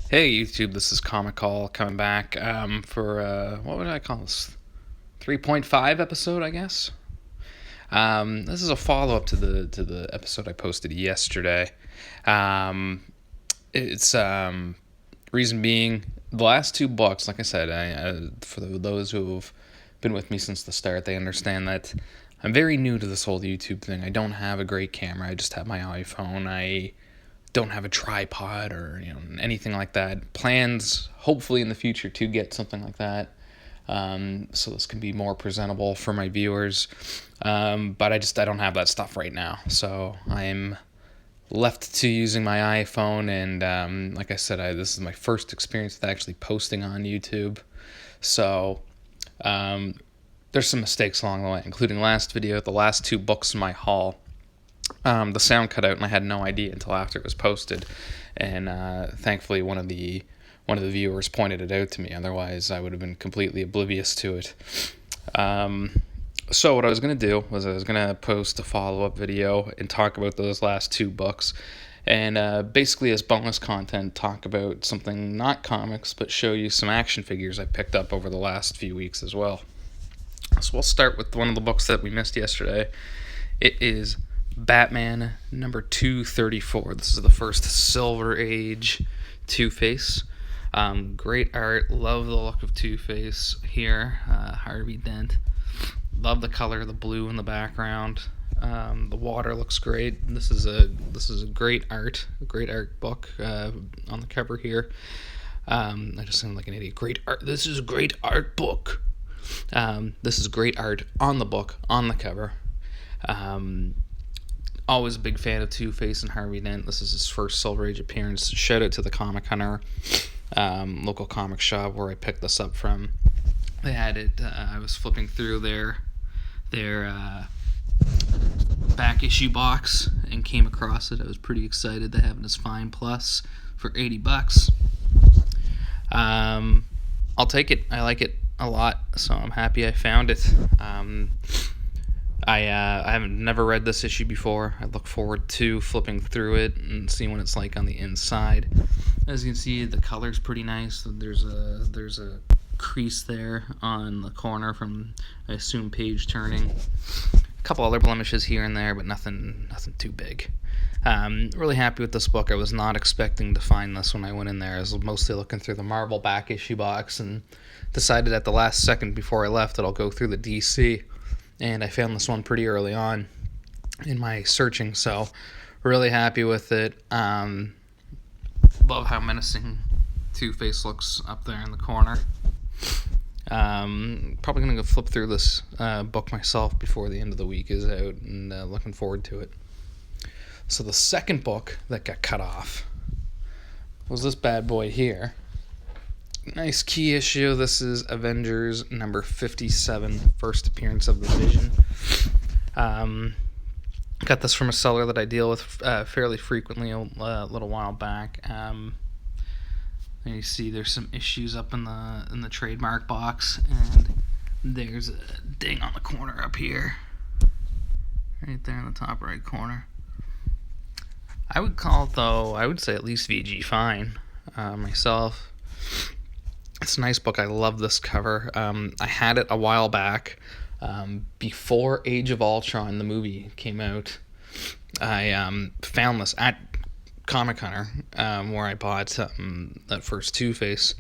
Hey YouTube, this is Comic Call coming back for what would I call this? 3.5 episode, I guess. This is a follow up to the episode I posted yesterday. Um, it's reason being the last two books. Like I said, for those who have been with me since the start, they understand that I'm very new to this whole YouTube thing. I don't have a great camera. I just have my iPhone. I don't have a tripod or anything like that. Plans hopefully in the future to get something like that, so this can be more presentable for my viewers. But I don't have that stuff right now, so I'm left to using my iPhone. And like I said, this is my first experience with actually posting on YouTube, so um, there's some mistakes along the way, including last video, the last two books in my haul. The sound cut out, and I had no idea until after it was posted. And thankfully, one of the viewers pointed it out to me. Otherwise, I would have been completely oblivious to it. So what I was gonna do was I was gonna post a follow up video and talk about those last two books, and basically as bonus content, talk about something not comics, but show you some action figures I picked up over the last few weeks as well. So we'll start with one of the books that we missed yesterday. It is Batman number 234. This is the first Silver Age Two-Face. Great art. Love the look of Two-Face here. Harvey Dent. Love the color of the blue in the background. The water looks great. This is a great art book on the cover here. I just sound like an idiot. Great art. This is a great art book. This is great art on the book, on the cover. Always a big fan of Two-Face and Harvey Dent. This is his first Silver Age appearance. Shout out to the Comic Hunter, local comic shop where I picked this up from. They had it. I was flipping through their back issue box and came across it. I was pretty excited to have it as Fine Plus for $80. I'll take it. I like it a lot, so I'm happy I found it. I haven't never read this issue before. I look forward to flipping through it and seeing what it's like on the inside. As you can see, the color's pretty nice. There's a crease there on the corner from, I assume, page turning. A couple other blemishes here and there, but nothing too big. Really happy with this book. I was not expecting to find this when I went in there. I was mostly looking through the Marvel back issue box and decided at the last second before I left that I'll go through the DC. And I found this one pretty early on in my searching, so really happy with it. Love how menacing Two-Face looks up there in the corner. Probably going to go flip through this book myself before the end of the week is out, and looking forward to it. So the second book that got cut off was this bad boy here. Nice key issue. This is Avengers number 57, first appearance of the Vision. Got this from a seller that I deal with fairly frequently a little while back. And you see there's some issues up in the trademark box, and there's a ding on the corner up here, right there in the top right corner. I would call it, though, I would say at least VG fine myself. It's a nice book. I love this cover. I had it a while back, before Age of Ultron, the movie, came out. I found this at Comic Hunter, where I bought that first Two-Face.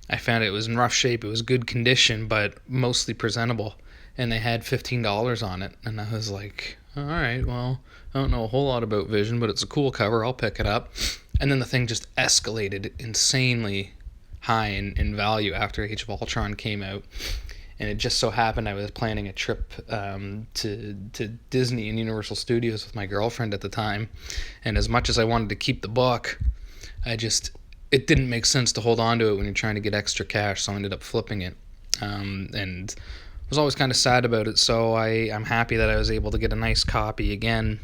I found it was in rough shape. It was good condition, but mostly presentable. And they had $15 on it. And I was like, all right, well, I don't know a whole lot about Vision, but it's a cool cover. I'll pick it up. And then the thing just escalated insanely high in value after Age of Ultron came out. And it just so happened I was planning a trip to Disney and Universal Studios with my girlfriend at the time. And as much as I wanted to keep the book, it didn't make sense to hold on to it when you're trying to get extra cash, so I ended up flipping it. And was always kind of sad about it, so I'm happy that I was able to get a nice copy again,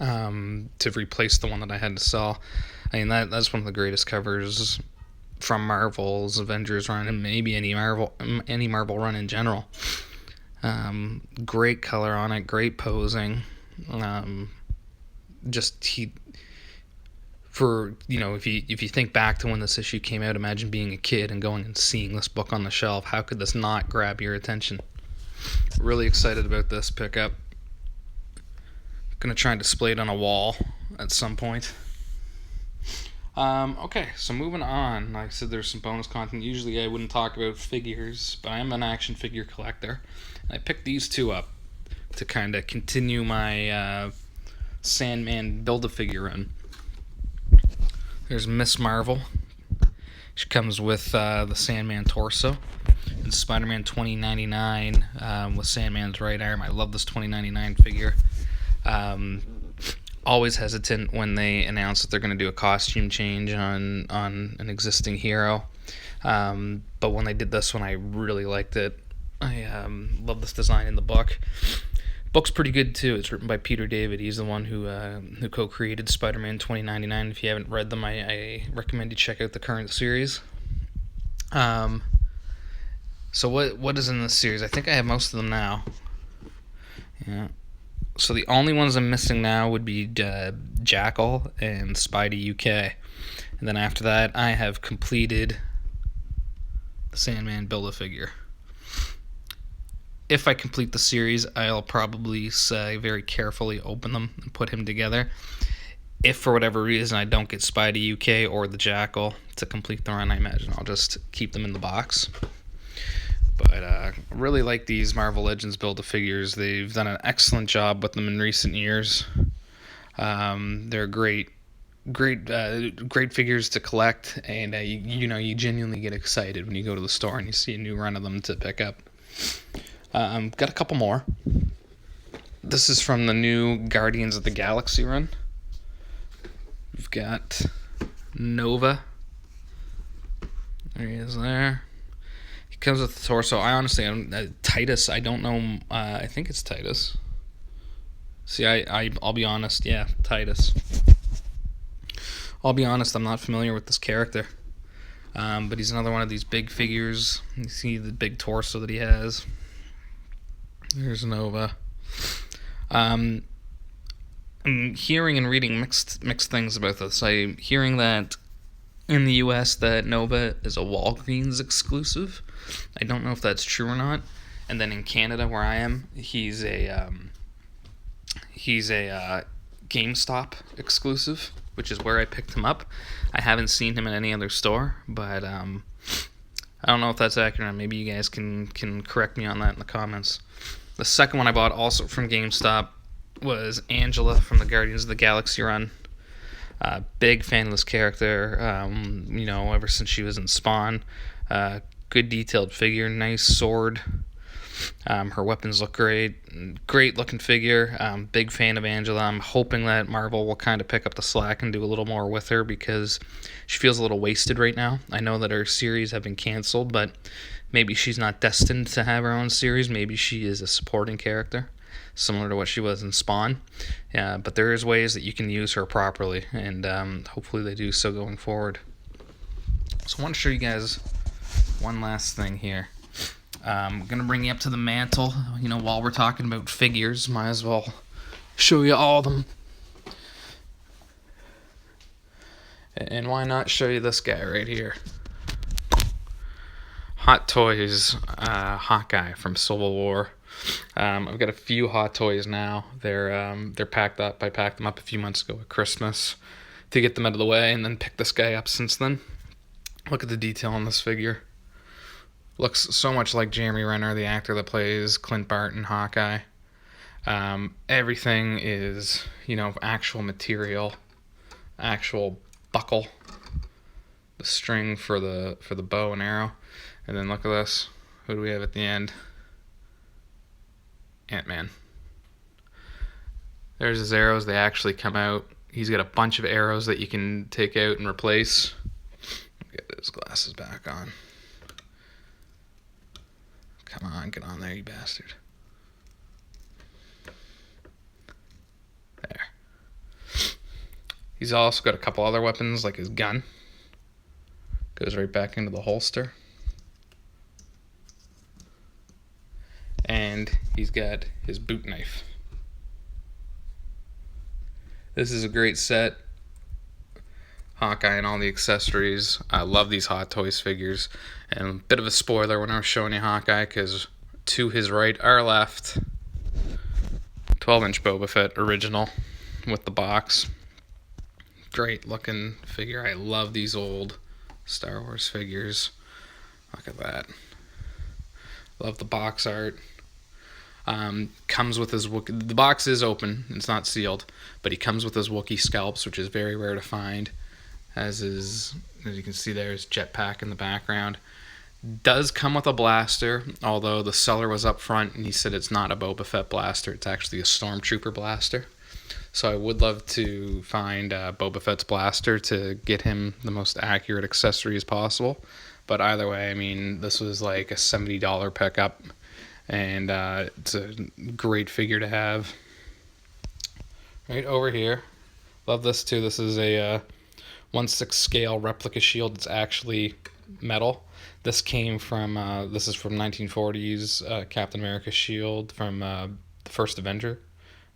to replace the one that I had to sell. I mean, that's one of the greatest covers from Marvel's Avengers run, and maybe any Marvel run in general. Great color on it, great posing. for, if you think back to when this issue came out, imagine being a kid and going and seeing this book on the shelf. How could this not grab your attention? Really excited about this pickup. Gonna try and display it on a wall at some point. Okay, so moving on. Like I said, there's some bonus content. Usually I wouldn't talk about figures, but I am an action figure collector. And I picked these two up to kind of continue my Sandman Build-A-Figure run. There's Miss Marvel. She comes with the Sandman torso. And Spider-Man 2099 with Sandman's right arm. I love this 2099 figure. Always hesitant when they announce that they're going to do a costume change on an existing hero. But when they did this one, I really liked it. I love this design in the book. Book's pretty good too. It's written by Peter David. He's the one who co-created Spider-Man 2099. If you haven't read them, I recommend you check out the current series. So what is in this series? I think I have most of them now. Yeah. So the only ones I'm missing now would be Jackal and Spidey UK. And then after that, I have completed the Sandman Build-A-Figure. If I complete the series, I'll probably very carefully open them and put him together. If for whatever reason I don't get Spidey UK or the Jackal to complete the run, I imagine I'll just keep them in the box. But I really like these Marvel Legends Build-A-Figures. They've done an excellent job with them in recent years. They're great figures to collect, and you genuinely get excited when you go to the store and you see a new run of them to pick up. Got a couple more. This is from the new Guardians of the Galaxy run. We've got Nova. There he is there. Comes with the torso. I honestly, Titus. I don't know. I think it's Titus. See, I'll be honest. Yeah, Titus. I'll be honest. I'm not familiar with this character. But he's another one of these big figures. You see the big torso that he has. There's Nova. I'm hearing and reading mixed things about this. I'm hearing that in the U.S. that Nova is a Walgreens exclusive. I don't know if that's true or not. And then in Canada, where I am, he's a GameStop exclusive, which is where I picked him up. I haven't seen him in any other store, but I don't know if that's accurate. Maybe you guys can correct me on that in the comments. The second one I bought, also from GameStop, was Angela from the Guardians of the Galaxy run. Big fan of this character, ever since she was in Spawn. Good detailed figure, nice sword. Her weapons look great looking figure. Big fan of Angela. I'm hoping that Marvel will kind of pick up the slack and do a little more with her, because she feels a little wasted right now. I know that her series have been canceled, but maybe she's not destined to have her own series. Maybe she is a supporting character, similar to what she was in Spawn. But there is ways that you can use her properly, and hopefully they do so going forward. So I want to show you guys one last thing here. I'm going to bring you up to the mantle. While we're talking about figures, might as well show you all of them. And why not show you this guy right here? Hot Toys Hawkeye from Civil War. I've got a few Hot Toys now. They're packed up. I packed them up a few months ago at Christmas to get them out of the way, and then picked this guy up since then. Look at the detail on this figure. Looks so much like Jeremy Renner, the actor that plays Clint Barton Hawkeye. Everything is, actual material, actual buckle, the string for the bow and arrow, and then look at this. Who do we have at the end? Ant-Man. There's his arrows. They actually come out. He's got a bunch of arrows that you can take out and replace. Get his glasses back on. Come on, get on there, you bastard. There. He's also got a couple other weapons, like his gun. Goes right back into the holster. And he's got his boot knife. This is a great set. Hawkeye and all the accessories. I love these Hot Toys figures. And a bit of a spoiler when I was showing you Hawkeye, because to his right, our left, 12-inch Boba Fett original with the box. Great looking figure. I love these old Star Wars figures. Look at that. Love the box art. Comes with his Wookiee. The box is open. It's not sealed, but he comes with his Wookiee scalps, which is very rare to find. As you can see, there's jetpack in the background. Does come with a blaster, although the seller was up front and he said it's not a Boba Fett blaster. It's actually a Stormtrooper blaster. So I would love to find Boba Fett's blaster to get him the most accurate accessory as possible. But either way, I mean, this was like a $70 pickup, and it's a great figure to have. Right over here, love this too. This is a 1/6 scale replica shield. It's actually metal. This came from this is from 1940s Captain America shield from the first Avenger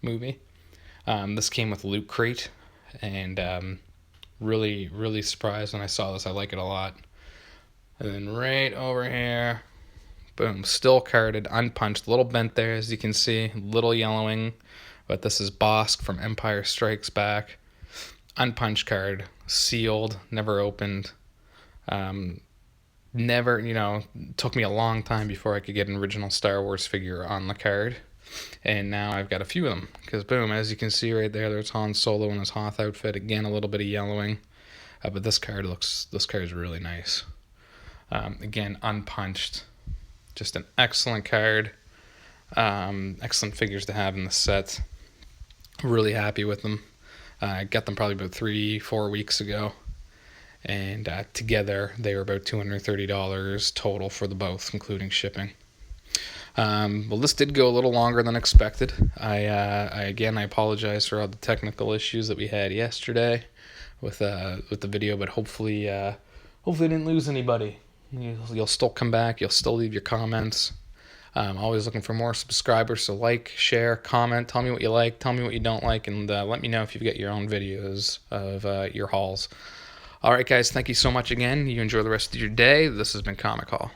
movie. This came with Loot Crate, and really surprised when I saw this. I like it a lot. And then right over here, boom, still carded, unpunched, a little bent there as you can see, little yellowing, but this is Bossk from Empire Strikes Back. Unpunched card, sealed, never opened. Never, took me a long time before I could get an original Star Wars figure on the card. And now I've got a few of them, because boom, as you can see right there's Han Solo in his Hoth outfit. Again, a little bit of yellowing, but this card is really nice. Again, unpunched, just an excellent card. Excellent figures to have in the set. Really happy with them. I got them probably about 3-4 weeks ago, and together they were about $230 total for the both, including shipping. Well, this did go a little longer than expected. I apologize for all the technical issues that we had yesterday with the video, but hopefully I didn't lose anybody. You'll still come back. You'll still leave your comments. I'm always looking for more subscribers, so like, share, comment, tell me what you like, tell me what you don't like, and let me know if you've got your own videos of your hauls. All right, guys, thank you so much again. You enjoy the rest of your day. This has been Comic Haul.